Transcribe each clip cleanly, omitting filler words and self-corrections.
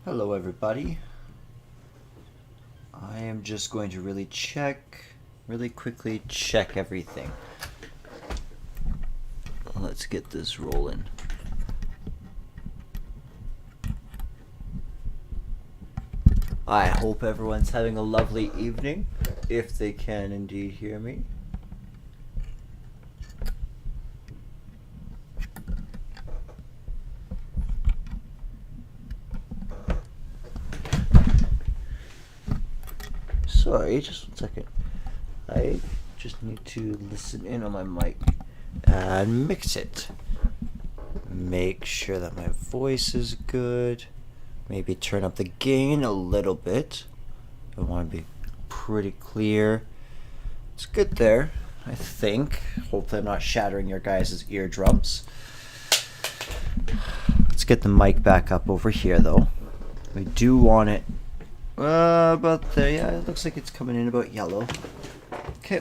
Hello everybody. I am just going to really quickly check everything. Let's get this rolling. I hope everyone's having a lovely evening, if they can indeed hear me. Sorry, just one second. I just need to listen in on my mic and mix it. Make sure that my voice is good. Maybe turn up the gain a little bit. I want to be pretty clear. It's good there, I think. Hopefully I'm not shattering your guys' eardrums. Let's get the mic back up over here though. We do want it about there. Yeah, it looks like it's coming in about yellow. Okay.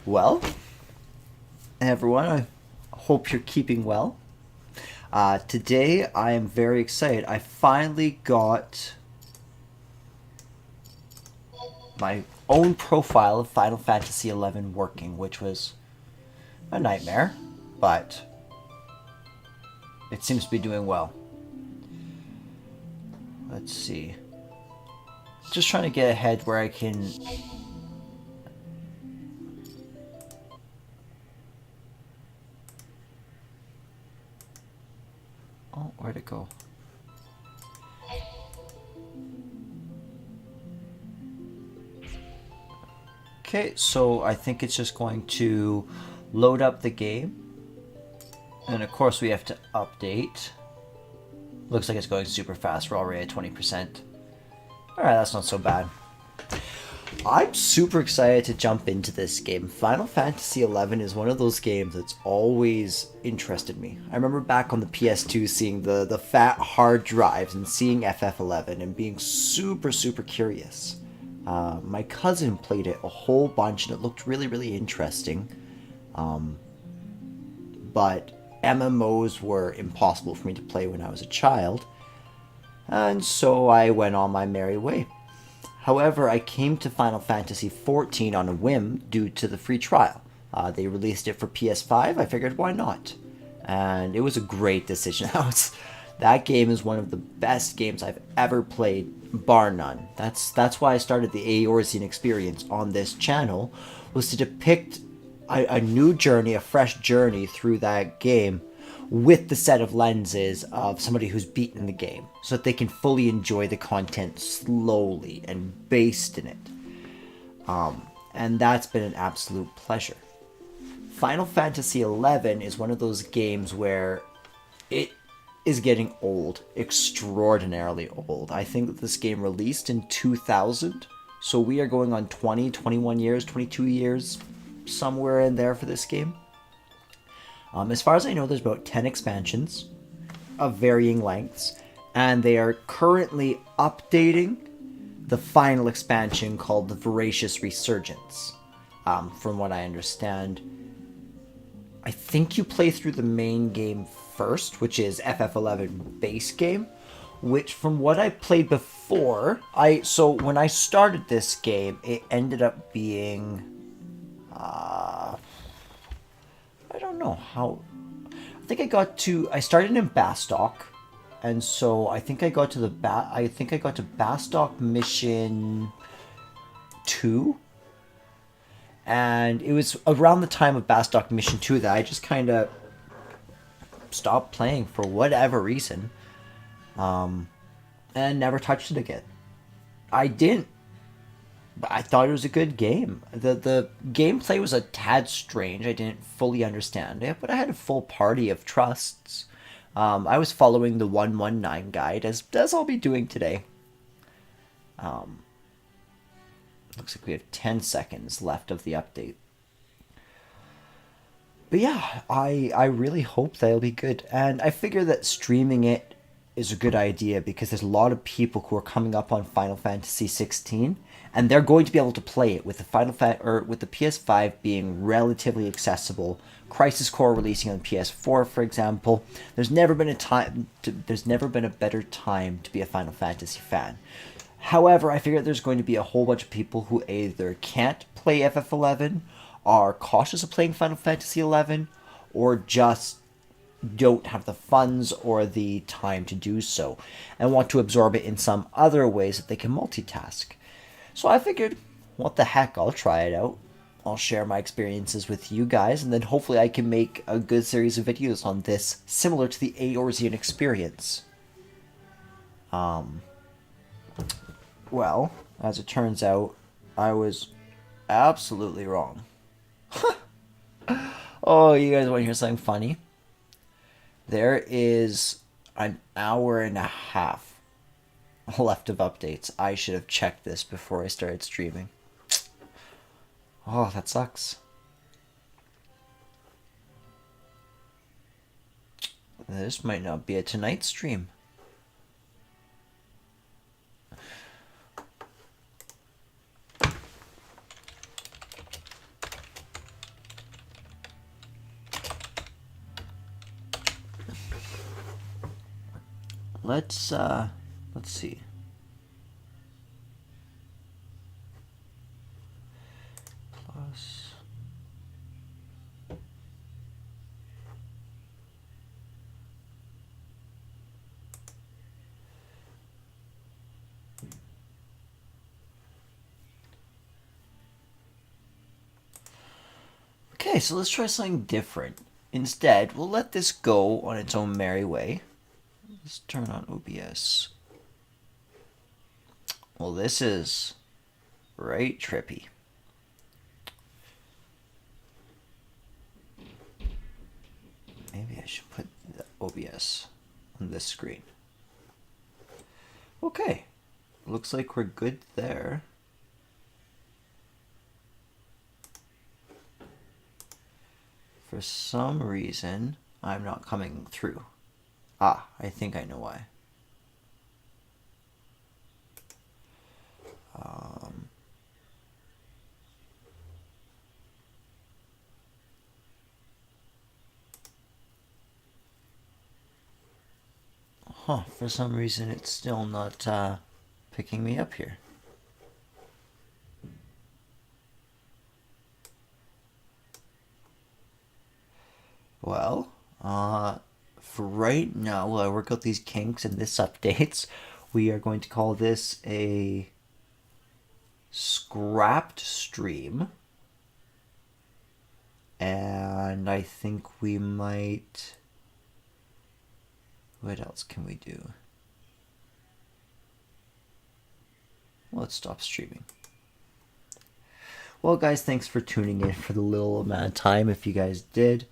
Well, everyone, I hope you're keeping well. Today I am very excited. I finally got my own profile of Final Fantasy XI working, which was a nightmare, but it seems to be doing well. Let's see. Just trying to get ahead where I can... Oh, where'd it go? Okay, so I think it's just going to load up the game. And of course we have to update. Looks like it's going super fast. We're already at 20%. Alright, that's not so bad. I'm super excited to jump into this game. Final Fantasy XI is one of those games that's always interested me. I remember back on the PS2 seeing the fat hard drives and seeing FF11 and being super curious. My cousin played it a whole bunch and it looked really interesting. But MMOs were impossible for me to play when I was a child. And so I went on my merry way. However, I came to Final Fantasy XIV on a whim due to the free trial. They released it for PS5, I figured why not? And it was a great decision. That game is one of the best games I've ever played, bar none. That's why I started the Eorzean experience on this channel, was to depict a new journey, a fresh journey through that game with the set of lenses of somebody who's beaten the game so that they can fully enjoy the content slowly and based in it. And that's been an absolute pleasure. Final Fantasy XI is one of those games where it is getting old, extraordinarily old. I think that this game released in 2000, so we are going on 20, 21 years, 22 years, somewhere in there for this game. As far as I know, there's about 10 expansions of varying lengths, and they are currently updating the final expansion called the Voracious Resurgence. From what I understand, I think you play through the main game first, which is FF11 base game, which from what I played before, so when I started this game, it ended up being... I don't know how. I think I started in Bastock, and so I think I got to Bastock mission 2, and it was around the time of Bastock mission 2 that I just kind of stopped playing for whatever reason, and never touched it again. I didn't. But I thought it was a good game. The gameplay was a tad strange. I didn't fully understand it, but I had a full party of trusts. I was following the 119 guide, as I'll be doing today. Looks like we have 10 seconds left of the update. But yeah, I really hope that it'll be good. And I figure that streaming it is a good idea because there's a lot of people who are coming up on Final Fantasy 16 and they're going to be able to play it with the or with the PS5 being relatively accessible. Crisis Core releasing on PS4, for example. There's never been a better time to be a Final Fantasy fan. However, I figure there's going to be a whole bunch of people who either can't play FF11, are cautious of playing Final Fantasy 11, or just don't have the funds or the time to do so and want to absorb it in some other ways that they can multitask. So I figured, what the heck, I'll try it out. I'll share my experiences with you guys, and then hopefully I can make a good series of videos on this, similar to the Eorzean experience. Well, as it turns out, I was absolutely wrong. Oh, you guys want to hear something funny? There is an hour and a half left of updates. I should have checked this before I started streaming. Oh, that sucks. This might not be a tonight stream. Let's see. Plus. Okay, so let's try something different. Instead, we'll let this go on its own merry way. Let's turn on OBS. Well, this is right trippy. Maybe I should put the OBS on this screen. Okay, looks like we're good there. For some reason, I'm not coming through. Ah, I think I know why. For some reason it's still not picking me up here. Well, for right now, while I work out these kinks and this updates, we are going to call this a scrapped stream. And I think we might... What else can we do? Let's stop streaming. Well, guys, thanks for tuning in for the little amount of time, if you guys did.